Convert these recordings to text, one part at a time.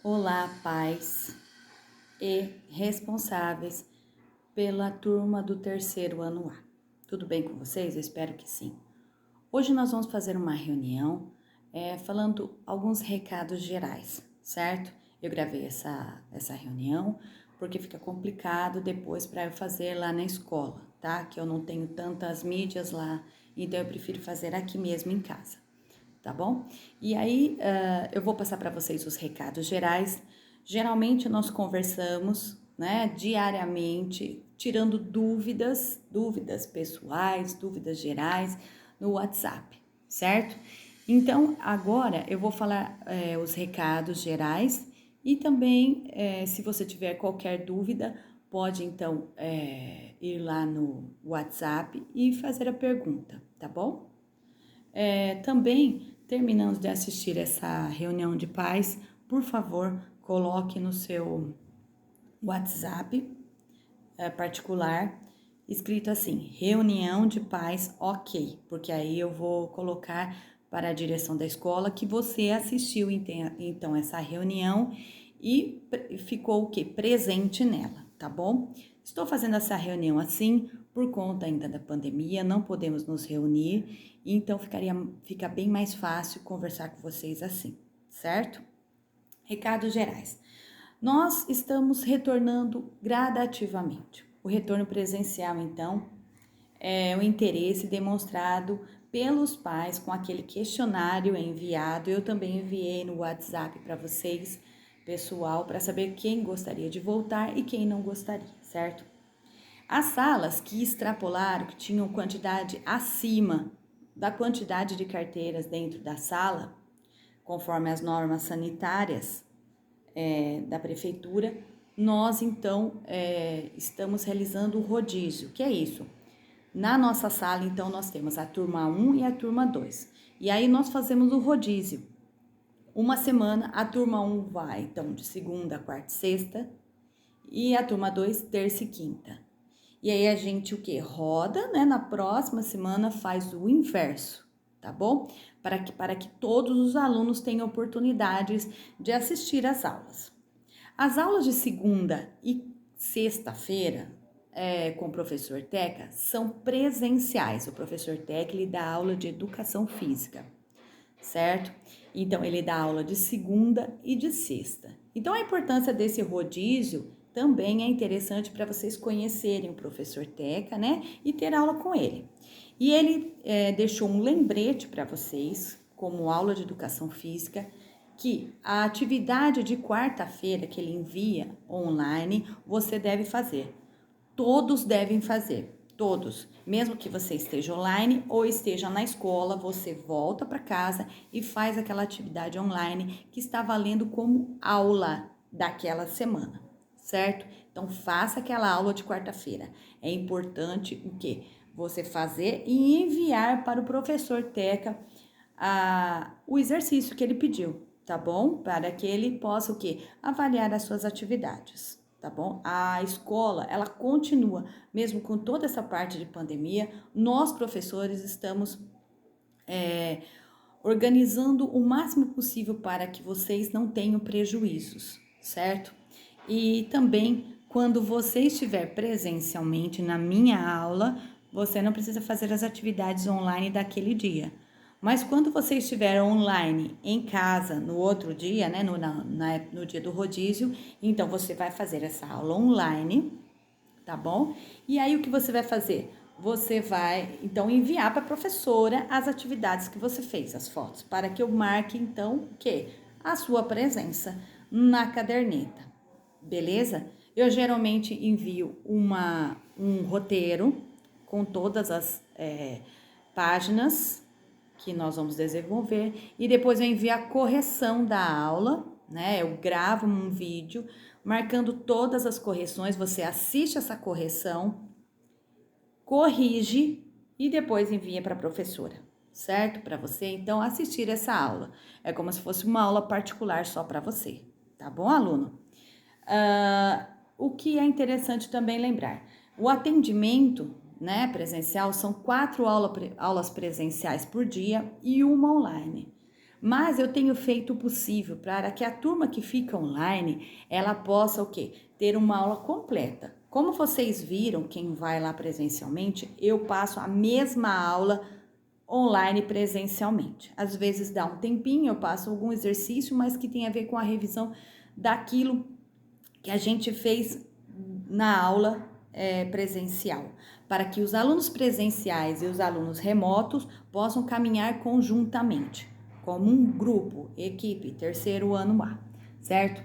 Olá, pais e responsáveis pela turma do terceiro ano A. Tudo bem com vocês? Eu espero que sim. Hoje nós vamos fazer uma reunião falando alguns recados gerais, certo? Eu gravei essa reunião porque fica complicado depois para eu fazer lá na escola, tá? Que eu não tenho tantas mídias lá, então eu prefiro fazer aqui mesmo em casa, tá bom? E aí eu vou passar para vocês os recados gerais. Geralmente nós conversamos, né, diariamente, tirando dúvidas pessoais, dúvidas gerais no WhatsApp, certo? Então agora eu vou falar os recados gerais e também se você tiver qualquer dúvida, pode então ir lá no WhatsApp e fazer a pergunta, tá bom? Também, terminando de assistir essa reunião de pais, por favor, coloque no seu WhatsApp particular, escrito assim, reunião de pais, ok, porque aí eu vou colocar para a direção da escola que você assistiu então essa reunião e ficou o que? Presente nela, tá bom? Estou fazendo essa reunião assim por conta ainda da pandemia, não podemos nos reunir, então fica bem mais fácil conversar com vocês assim, certo? Recados gerais. Nós estamos retornando gradativamente. O retorno presencial, então, é o interesse demonstrado pelos pais com aquele questionário enviado. Eu também enviei no WhatsApp para vocês, pessoal, para saber quem gostaria de voltar e quem não gostaria, certo? As salas que extrapolaram, que tinham quantidade acima da quantidade de carteiras dentro da sala, conforme as normas sanitárias, da prefeitura, nós então estamos realizando o rodízio. Que é isso? Na nossa sala, então, nós temos a turma 1 e a turma 2. E aí nós fazemos o rodízio. Uma semana a turma 1 vai, então, de segunda, quarta e sexta, e a turma 2, terça e quinta. E aí a gente o que? Roda, né? Na próxima semana faz o inverso, tá bom? Para que todos os alunos tenham oportunidades de assistir às aulas. As aulas de segunda e sexta-feira com o professor Teca são presenciais. O professor Teca ele dá aula de educação física, certo? Então ele dá aula de segunda e de sexta. Então a importância desse rodízio também é interessante para vocês conhecerem o professor Teca, né? E ter aula com ele. E ele deixou um lembrete para vocês, como aula de educação física, que a atividade de quarta-feira que ele envia online, você deve fazer. Todos devem fazer, todos. Mesmo que você esteja online ou esteja na escola, você volta para casa e faz aquela atividade online que está valendo como aula daquela semana, certo? Então faça aquela aula de quarta-feira. É importante o quê? Você fazer e enviar para o professor Teca o exercício que ele pediu, tá bom? Para que ele possa o quê? Avaliar as suas atividades, tá bom? A escola, ela continua, mesmo com toda essa parte de pandemia, nós professores estamos organizando o máximo possível para que vocês não tenham prejuízos, certo? E também, quando você estiver presencialmente na minha aula, você não precisa fazer as atividades online daquele dia. Mas quando você estiver online em casa no outro dia, né, no dia do rodízio, então você vai fazer essa aula online, tá bom? E aí o que você vai fazer? Você vai então enviar para a professora as atividades que você fez, as fotos, para que eu marque então o quê? A sua presença na caderneta, beleza? Eu geralmente envio um roteiro com todas as páginas que nós vamos desenvolver e depois eu envio a correção da aula, né? Eu gravo um vídeo marcando todas as correções, você assiste essa correção, corrige e depois envia para a professora, certo? Para você então assistir essa aula. É como se fosse uma aula particular só para você, tá bom, aluno? O que é interessante também lembrar, o atendimento, né, presencial são 4 aulas presenciais por dia e uma online. Mas eu tenho feito o possível para que a turma que fica online, ela possa o quê? Ter uma aula completa. Como vocês viram, quem vai lá presencialmente, eu passo a mesma aula online presencialmente. Às vezes dá um tempinho, eu passo algum exercício, mas que tem a ver com a revisão daquilo que a gente fez na aula presencial, para que os alunos presenciais e os alunos remotos possam caminhar conjuntamente, como um grupo, equipe, terceiro ano A, certo?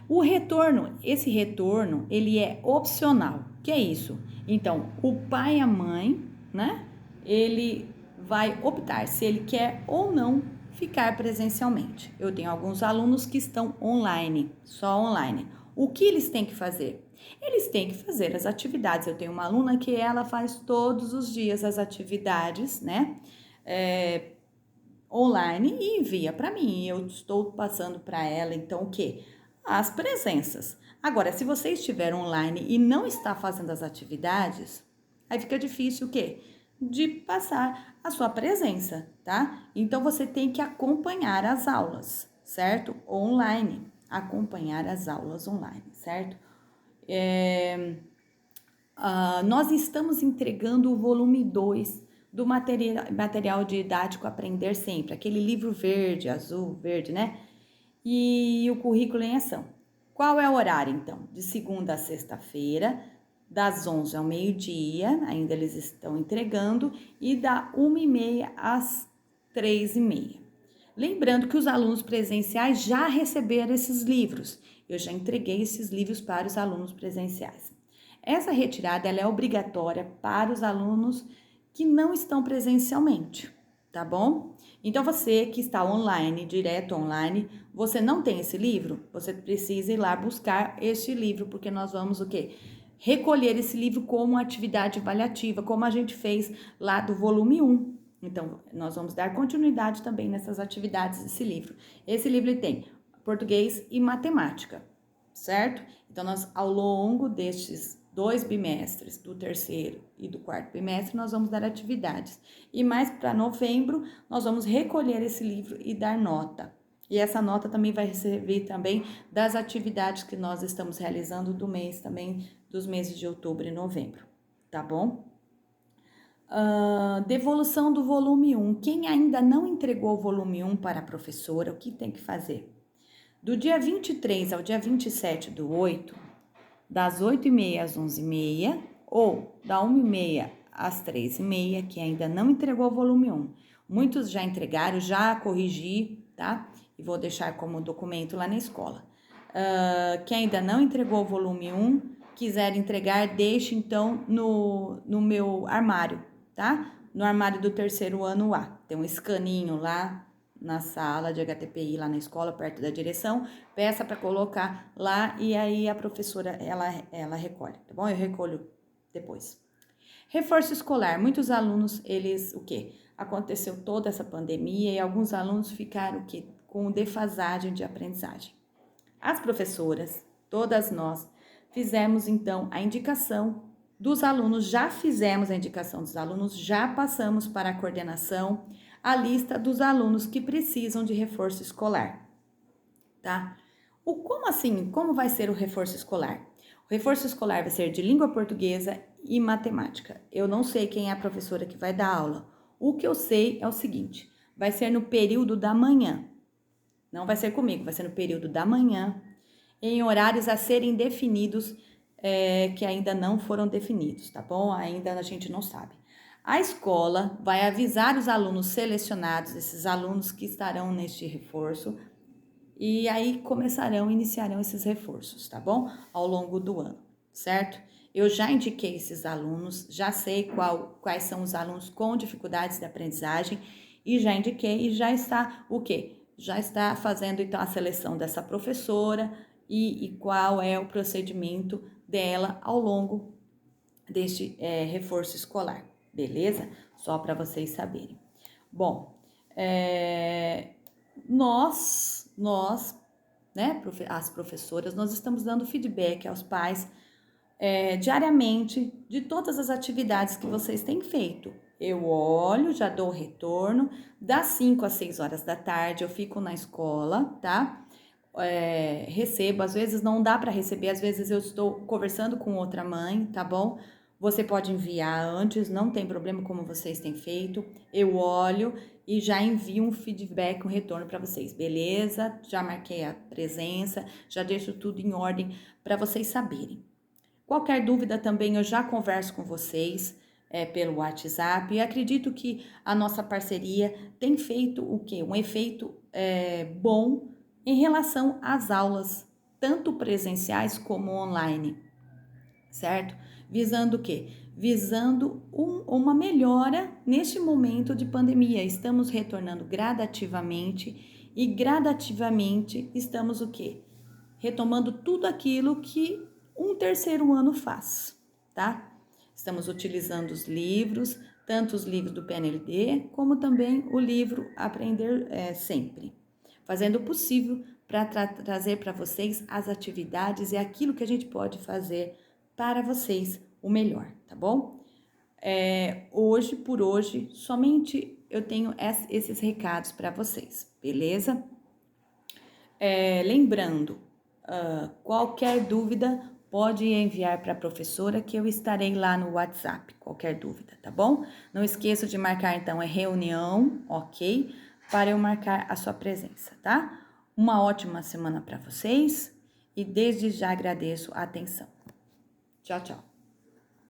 O retorno, esse retorno, ele é opcional. Que é isso? Então, o pai e a mãe, né? Ele vai optar se ele quer ou não ficar presencialmente. Eu tenho alguns alunos que estão online, só online. O que eles têm que fazer? Eles têm que fazer as atividades. Eu tenho uma aluna que ela faz todos os dias as atividades, né? Online e envia para mim. Eu estou passando para ela, então, o quê? As presenças. Agora, se você estiver online e não está fazendo as atividades, aí fica difícil o quê? De passar a sua presença, tá? Então, você tem que acompanhar as aulas, certo? Online. Acompanhar as aulas online, certo? Nós estamos entregando o volume 2 do material didático Aprender Sempre, aquele livro verde, azul, verde, né? E o currículo em ação. Qual é o horário, então? De segunda a sexta-feira, das 11 ao meio-dia, ainda eles estão entregando, e da 1h30 às 3h30. Lembrando que os alunos presenciais já receberam esses livros. Eu já entreguei esses livros para os alunos presenciais. Essa retirada ela é obrigatória para os alunos que não estão presencialmente, tá bom? Então, você que está online, direto online, você não tem esse livro? Você precisa ir lá buscar este livro, porque nós vamos o quê? Recolher esse livro como atividade avaliativa, como a gente fez lá do volume 1. Então, nós vamos dar continuidade também nessas atividades desse livro. Esse livro ele tem português e matemática, certo? Então, nós, ao longo destes 2 bimestres, do terceiro e do quarto bimestre, nós vamos dar atividades. E mais para novembro, nós vamos recolher esse livro e dar nota. E essa nota também vai servir também das atividades que nós estamos realizando do mês também, dos meses de outubro e novembro, tá bom? Devolução do volume 1. Quem ainda não entregou o volume 1 para a professora, o que tem que fazer? Do dia 23 ao dia 27/8, das 8h30 às 11h30, ou da 1h30 às 3h30, que ainda não entregou o volume 1. Muitos já entregaram, já corrigi, tá? E vou deixar como documento lá na escola. Quem ainda não entregou o volume 1, quiser entregar, deixe então no meu armário, tá? No armário do terceiro ano A. Tem um escaninho lá na sala de HTPI, lá na escola, perto da direção. Peça para colocar lá e aí a professora, ela recolhe, tá bom? Eu recolho depois. Reforço escolar. Muitos alunos, eles, o quê? Aconteceu toda essa pandemia e alguns alunos ficaram, o quê? Com defasagem de aprendizagem. As professoras, todas nós, fizemos então a indicação dos alunos, já fizemos a indicação dos alunos, já passamos para a coordenação a lista dos alunos que precisam de reforço escolar, tá? Como assim? Como vai ser o reforço escolar? O reforço escolar vai ser de língua portuguesa e matemática. Eu não sei quem é a professora que vai dar aula. O que eu sei é o seguinte: vai ser no período da manhã. Não vai ser comigo, vai ser no período da manhã, em horários a serem definidos, que ainda não foram definidos, tá bom? Ainda a gente não sabe. A escola vai avisar os alunos selecionados, esses alunos que estarão neste reforço, e aí iniciarão esses reforços, tá bom? Ao longo do ano, certo? Eu já indiquei esses alunos, já sei quais são os alunos com dificuldades de aprendizagem e já indiquei e já está o quê? Já está fazendo então a seleção dessa professora e qual é o procedimento dela ao longo deste reforço escolar, beleza? Só para vocês saberem. Bom, nós, né, as professoras, nós estamos dando feedback aos pais diariamente de todas as atividades que vocês têm feito, Eu olho, já dou o retorno, das 5 às 6 horas da tarde eu fico na escola, tá? Recebo, às vezes não dá para receber, às vezes eu estou conversando com outra mãe, tá bom? Você pode enviar antes, não tem problema como vocês têm feito. Eu olho e já envio um feedback, um retorno para vocês, beleza? Já marquei a presença, já deixo tudo em ordem para vocês saberem. Qualquer dúvida também eu já converso com vocês pelo WhatsApp e acredito que a nossa parceria tem feito o quê? Um efeito bom em relação às aulas, tanto presenciais como online, certo? Visando o quê? Visando uma melhora neste momento de pandemia. Estamos retornando gradativamente e gradativamente estamos o quê? Retomando tudo aquilo que um terceiro ano faz, tá? Estamos utilizando os livros, tanto os livros do PNLD, como também o livro Aprender Sempre, fazendo o possível para trazer para vocês as atividades e aquilo que a gente pode fazer para vocês o melhor, tá bom? Hoje, por hoje, somente eu tenho esses recados para vocês, beleza? Lembrando, qualquer dúvida pode enviar para a professora que eu estarei lá no WhatsApp, qualquer dúvida, tá bom? Não esqueça de marcar então a reunião, ok? Para eu marcar a sua presença, tá? Uma ótima semana para vocês e desde já agradeço a atenção. Tchau, tchau.